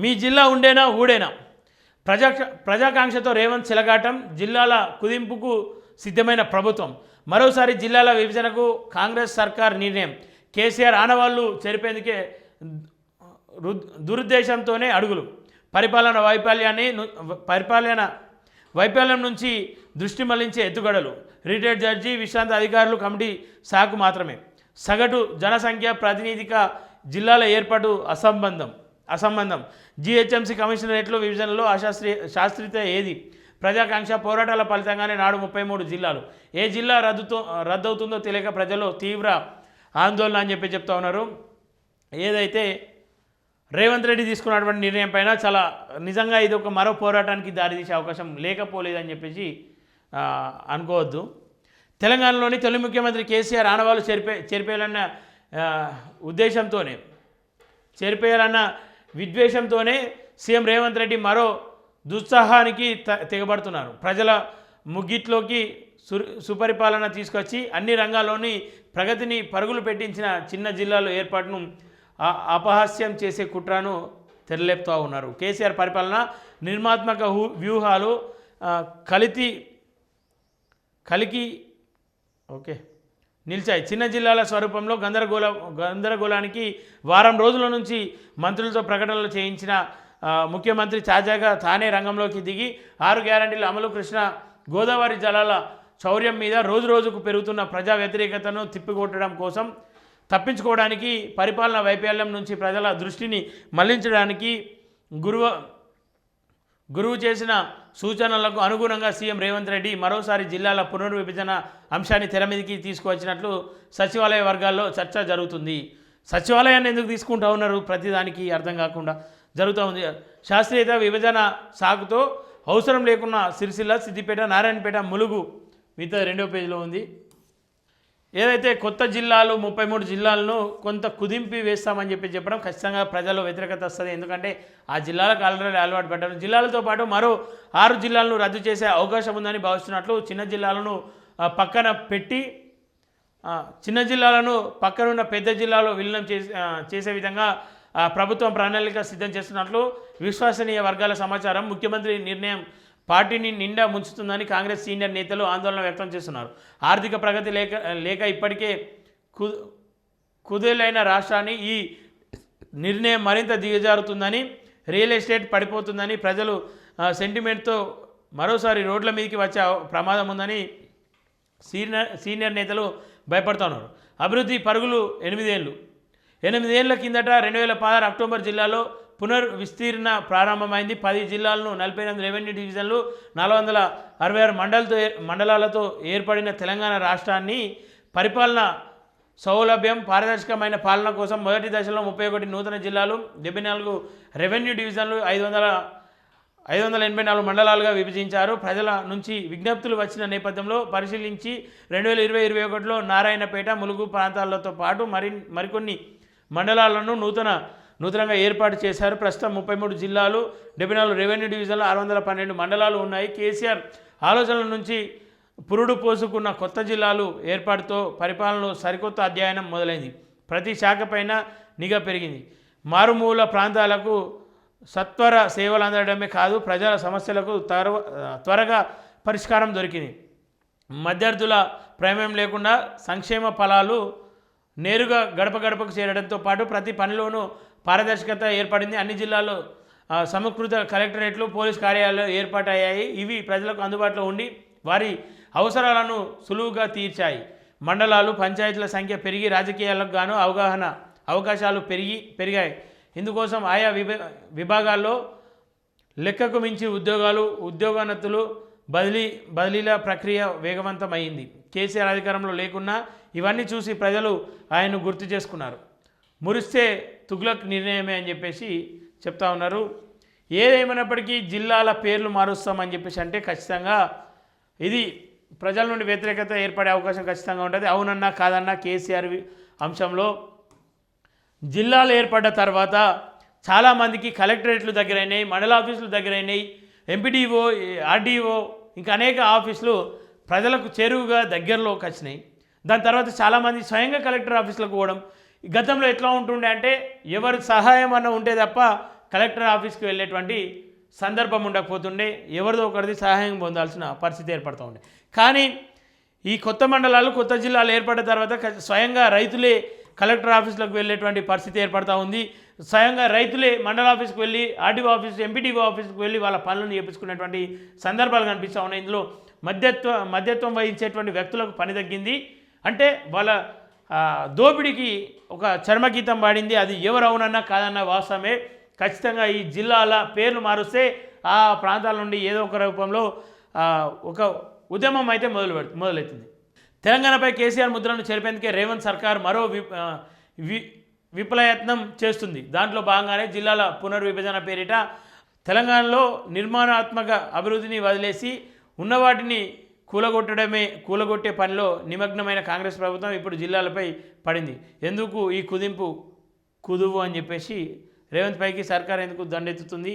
మీ జిల్లా ఉండేనా ఊడేనా ప్రజాకాంక్షతో రేవంత్ చెలగాటం, జిల్లాల కుదింపుకు సిద్ధమైన ప్రభుత్వం. మరోసారి జిల్లాల విభజనకు కాంగ్రెస్ సర్కార్ నిర్ణయం. కేసీఆర్ ఆనవాళ్లు చెరిపేందుకే దురుద్దేశంతోనే అడుగులు. పరిపాలన వైఫల్యం నుంచి దృష్టి మళ్లించే ఎత్తుగడలు. రిటైర్డ్ జడ్జి, విశ్రాంత అధికారులు, కమిటీ సాకు మాత్రమే. సగటు జనసంఖ్య ప్రాతినిధిక జిల్లాల ఏర్పాటు అసంబంధం. జీహెచ్ఎంసీ కమిషనరేట్లు విభజనలో శాస్త్రీయత ఏది? ప్రజాకాంక్ష పోరాటాల ఫలితంగానే నాడు 33 జిల్లాలు. ఏ జిల్లా రద్దవుతుందో తెలియక ప్రజల్లో తీవ్ర ఆందోళన అని చెప్తా ఉన్నారు. ఏదైతే రేవంత్ రెడ్డి తీసుకున్నటువంటి నిర్ణయం పైన చాలా నిజంగా ఇది ఒక మరో పోరాటానికి దారితీసే అవకాశం లేకపోలేదని చెప్పేసి అనుకోవద్దు. తెలంగాణలోని తొలి ముఖ్యమంత్రి కేసీఆర్ ఆనవాళ్లు చెరిపేయాలన్న విద్వేషంతోనే సీఎం రేవంత్ రెడ్డి మరో దుస్సాహానికి తెగబడుతున్నారు. ప్రజల ముగ్గిట్లోకి సుపరిపాలన తీసుకొచ్చి అన్ని రంగాల్లోని ప్రగతిని పరుగులు పెట్టించిన చిన్న జిల్లాల ఏర్పాటును అపహాస్యం చేసే కుట్రను తెరలేపుతూ ఉన్నారు. కేసీఆర్ పరిపాలన నిర్మాత్మక వ్యూహాలు కలికి నిలిచాయి. చిన్న జిల్లాల స్వరూపంలో గందరగోళానికి వారం రోజుల నుంచి మంత్రులతో ప్రకటనలు చేయించిన ముఖ్యమంత్రి తాజాగా తానే రంగంలోకి దిగి 6 గ్యారంటీల అమలు, కృష్ణ గోదావరి జలాల చౌర్యం మీద రోజుకు పెరుగుతున్న ప్రజా వ్యతిరేకతను తప్పించుకోవడానికి పరిపాలన వైఫల్యం నుంచి ప్రజల దృష్టిని మళ్లించడానికి గురువు చేసిన సూచనలకు అనుగుణంగా సీఎం రేవంత్ రెడ్డి మరోసారి జిల్లాల పునర్విభజన అంశాన్ని తెరమీదికి తీసుకువచ్చినట్లు సచివాలయ వర్గాల్లో చర్చ జరుగుతుంది. సచివాలయాన్ని ఎందుకు తీసుకుంటూ ఉన్నారు? ప్రతిదానికి అర్థం కాకుండా జరుగుతూ ఉంది. శాస్త్రీయత విభజన సాగుతో అవసరం లేకున్న సిరిసిల్ల, సిద్దిపేట, నారాయణపేట, ములుగు మిగతా 2వ పేజీలో ఉంది. ఏదైతే కొత్త జిల్లాలు 33 జిల్లాలను కొంత కుదింపి వేస్తామని చెప్పడం ఖచ్చితంగా ప్రజల్లో వ్యతిరేకత వస్తుంది. ఎందుకంటే ఆ జిల్లాలకు ఆల్రెడీ అలవాటు పడ్డారు. జిల్లాలతో పాటు మరో 6 జిల్లాలను రద్దు చేసే అవకాశం ఉందని భావిస్తున్నట్లు చిన్న జిల్లాలను పక్కన పెట్టి చిన్న జిల్లాలను పక్కనున్న పెద్ద జిల్లాలో విలీనం చేసే విధంగా ప్రభుత్వం ప్రణాళిక సిద్ధం చేస్తున్నట్లు విశ్వసనీయ వర్గాల సమాచారం. ముఖ్యమంత్రి నిర్ణయం పార్టీని నిండా ముంచుతుందని కాంగ్రెస్ సీనియర్ నేతలు ఆందోళన వ్యక్తం చేస్తున్నారు. ఆర్థిక ప్రగతి లేక ఇప్పటికే కుదేలైన రాష్ట్రాన్ని ఈ నిర్ణయం మరింత దిగజారుతుందని, రియల్ ఎస్టేట్ పడిపోతుందని, ప్రజలు సెంటిమెంట్తో మరోసారి రోడ్ల మీదకి వచ్చే ప్రమాదం ఉందని సీనియర్ నేతలు భయపడుతున్నారు. అభివృద్ధి పరుగులు 8 ఏళ్ల కిందట 2016 అక్టోబర్ జిల్లాలో పునర్విస్తీర్ణ ప్రారంభమైంది. 10 జిల్లాలను, 48 రెవెన్యూ డివిజన్లు, 466 మండలాలతో ఏర్పడిన తెలంగాణ రాష్ట్రాన్ని పరిపాలన సౌలభ్యం, పారదర్శకమైన పాలన కోసం మొదటి దశలో 31 నూతన జిల్లాలు, 74 రెవెన్యూ డివిజన్లు, 584 మండలాలుగా విభజించారు. ప్రజల నుంచి విజ్ఞప్తులు వచ్చిన నేపథ్యంలో పరిశీలించి 2020-21లో నారాయణపేట, ములుగు ప్రాంతాలతో పాటు మరికొన్ని మండలాలను నూతనంగా ఏర్పాటు చేశారు. ప్రస్తుతం 33 జిల్లాలు, 74 రెవెన్యూ డివిజన్లు, 612 మండలాలు ఉన్నాయి. కేసీఆర్ ఆలోచనల నుంచి పురుడు పోసుకున్న కొత్త జిల్లాలు ఏర్పాటుతో పరిపాలనలో సరికొత్త అధ్యయనం మొదలైంది. ప్రతి శాఖపైన నిఘా పెరిగింది. మారుమూల ప్రాంతాలకు సత్వర సేవలు అందడమే కాదు, ప్రజల సమస్యలకు త్వరగా పరిష్కారం దొరికింది. మధ్యర్థుల ప్రమేయం లేకుండా సంక్షేమ ఫలాలు నేరుగా గడపకు చేరడంతో పాటు ప్రతి పనిలోనూ పారదర్శకత ఏర్పడింది. అన్ని జిల్లాల్లో సమకృత కలెక్టరేట్లు, పోలీస్ కార్యాలయాలు ఏర్పాటయ్యాయి. ఇవి ప్రజలకు అందుబాటులో ఉండి వారి అవసరాలను సులువుగా తీర్చాయి. మండలాలు, పంచాయతీల సంఖ్య పెరిగి రాజకీయాలకు గాను అవకాశాలు పెరిగాయి. ఇందుకోసం ఆయా విభాగాల్లో లెక్కకు మించి ఉద్యోగోన్నతులు బదిలీల ప్రక్రియ వేగవంతమైంది. కేసీఆర్ అధికారంలో లేకున్నా ఇవన్నీ చూసి ప్రజలు ఆయన్ను గుర్తు చేసుకున్నారు. మురిస్తే తుగ్లక్ నిర్ణయమే అని చెప్పేసి చెప్తా ఉన్నారు. ఏదేమైనప్పటికీ జిల్లాల పేర్లు మారుస్తామని చెప్పేసి అంటే ఖచ్చితంగా ఇది ప్రజల నుండి వ్యతిరేకత ఏర్పడే అవకాశం ఖచ్చితంగా ఉంటుంది. అవునన్నా కాదన్నా కేసీఆర్ అంశంలో జిల్లాలు ఏర్పడ్డ తర్వాత చాలామందికి కలెక్టరేట్లు దగ్గరైనాయి, మండల ఆఫీసులు దగ్గరైనాయి, ఎంపీడీఓ, ఆర్డీఓ ఇంకా అనేక ఆఫీసులు ప్రజలకు చేరువుగా దగ్గరలోకి వచ్చినాయి. దాని తర్వాత చాలామంది స్వయంగా కలెక్టర్ ఆఫీసులకు పోవడం. గతంలో ఎట్లా ఉంటుండే అంటే ఎవరి సహాయం అన్న ఉంటే తప్ప కలెక్టర్ ఆఫీస్కి వెళ్ళేటువంటి సందర్భం ఉండకపోతుండే, ఎవరిదో ఒకరిది సహాయం పొందాల్సిన పరిస్థితి ఏర్పడుతూ ఉండే. కానీ ఈ కొత్త మండలాలు కొత్త జిల్లాలు ఏర్పడిన తర్వాత స్వయంగా రైతులే కలెక్టర్ ఆఫీసులకు వెళ్ళేటువంటి పరిస్థితి ఏర్పడుతూ ఉంది. స్వయంగా రైతులే మండల ఆఫీస్కి వెళ్ళి ఆర్డీఓ ఆఫీస్, ఎంపీటీఓ ఆఫీస్కి వెళ్ళి వాళ్ళ పనులను చేపించుకునేటువంటి సందర్భాలు కనిపిస్తూ ఉన్నాయి. ఇందులో మధ్యత్వం వహించేటువంటి వ్యక్తులకు పని తగ్గింది. అంటే వాళ్ళ దోపిడీకి ఒక చర్మగీతం పాడింది. అది ఎవరు అవునన్నా కాదన్న వాస్తవమే. ఖచ్చితంగా ఈ జిల్లాల పేర్లు మారుస్తే ఆ ప్రాంతాల నుండి ఏదో ఒక రూపంలో ఒక ఉద్యమం అయితే మొదలవుతుంది. తెలంగాణపై కేసీఆర్ ముద్రను చెరిపేందుకే రేవంత్ సర్కార్ మరో విఫలయత్నం చేస్తుంది. దాంట్లో భాగంగానే జిల్లాల పునర్విభజన పేరిట తెలంగాణలో నిర్మాణాత్మక అభివృద్ధిని వదిలేసి ఉన్నవాటిని కూలగొట్టే పనిలో నిమగ్నమైన కాంగ్రెస్ ప్రభుత్వం ఇప్పుడు జిల్లాలపై పడింది. ఎందుకు ఈ కుదువు అని చెప్పేసి రేవంత్ పైకి సర్కార్ ఎందుకు దండెత్తుతుంది?